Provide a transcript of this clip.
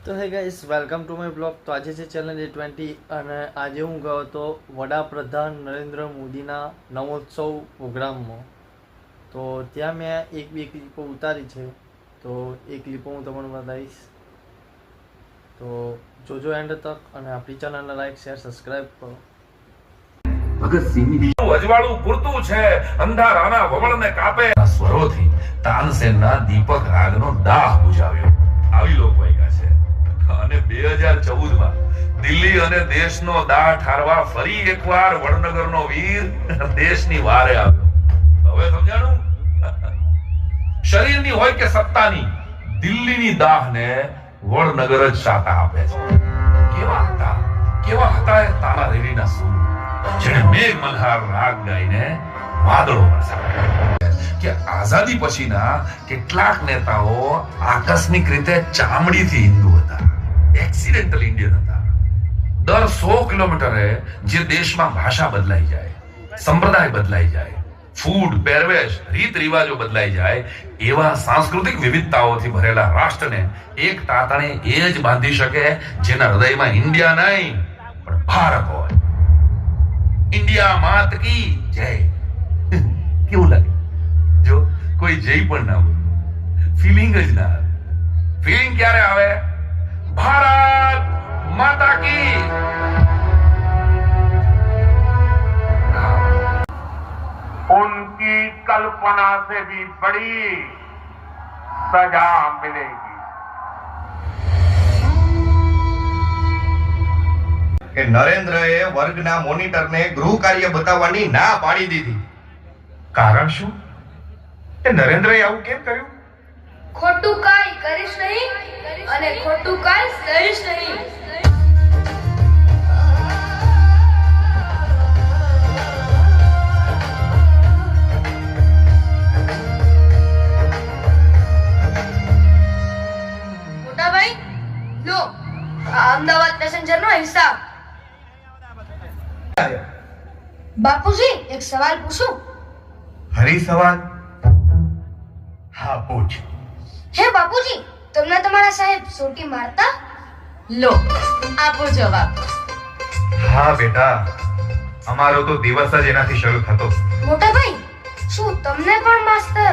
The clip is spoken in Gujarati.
તો હે guys welcome to my blog. તો આજે છે ચેલેન્જ A20 અને આજે હું ગયો હતો વડાપ્રધાન નરેન્દ્ર મોદીના નવોત્સવ પ્રોગ્રામમાં. તો ત્યાં મેં એક બે ક્લિપો ઉતારી છે, તો એ ક્લિપો હું તમને બતાવીશ. તો જોજો એન્ડ તક અને આપણી ચેનલને લાઈક શેર સબસ્ક્રાઈબ કરો. ભગતસિંહની અજવાળું પૂરતું છે, અંધારાના વવળને કાપે સ્વરોથી તાનસેનના દીપક રાગનો દાહ બુજાવ્યો. આવી લોકવાયકા છે. અને 2014માં દિલ્હી અને દેશનો દાહ ઠારવા ફરી એકવાર વડનગરનો વીર દેશની વારે આવ્યો. હવે સમજાણું? શરીરની હોય કે સત્તાની, દિલ્હીની દાહને વડનગર જ શાતા આપે છે. કેવા હતા એ તાના રેલીના સૂર, જેણે મેઘ મલ્હાર રાગ ગાઈને વાદળો વરસાવ્યા. કે આઝાદી પછીના કેટલાક નેતાઓ આકસ્મિક રીતે ચામડીથી હિન્દુ હતા, એક્સિડેન્ટલ ઇન્ડિયન હતા. દર 100 કિલોમીટરે જે દેશમાં ભાષા બદલાઈ જાય, સંપ્રદાય બદલાઈ જાય, ફૂડ, પહેરવેશ, રીત રિવાજો બદલાઈ જાય, એવા સાંસ્કૃતિક વિવિધતાઓથી ભરેલા રાષ્ટ્રને એક તાતણે એ જ બાંધી શકે જેના હૃદયમાં ઇન્ડિયા નહીં પણ ભારત હોય. ઇન્ડિયા માત કી જય. કેવું લાગે જો કોઈ જય પણ ના બોલે, ફીલિંગ જ ના આવે. ફીલિંગ ક્યારે આવે? ભારત માતા કી. उनकी कल्पना से भी बड़ी सजा मिलेगी. કે નરેન્દ્રએ વર્ગના મોનિટરને ગૃહ કાર્ય બતાવવાની ના પાડી દીધી. કારણ શું? એ નરેન્દ્રએ આવું કેમ કર્યું? ખોટું કાંઈ કરીશ નહીં અને ખોટું કાંઈ સહીશ નહીં. મોટા ભાઈ, લો આ અમદાવાદ પેસેન્જરનો હિસાબ. બાપુજી, એક સવાલ પૂછું? હરી સવાલ? હા પૂછ. હે બાપુજી, તમને તમારા સાહેબ સોટી મારતા? લો આપો જવાબ. હા બેટા, અમારો તો દિવસ જ એનાથી શરૂ થતો. મોટા ભાઈ, શું તમને પણ માસ્તર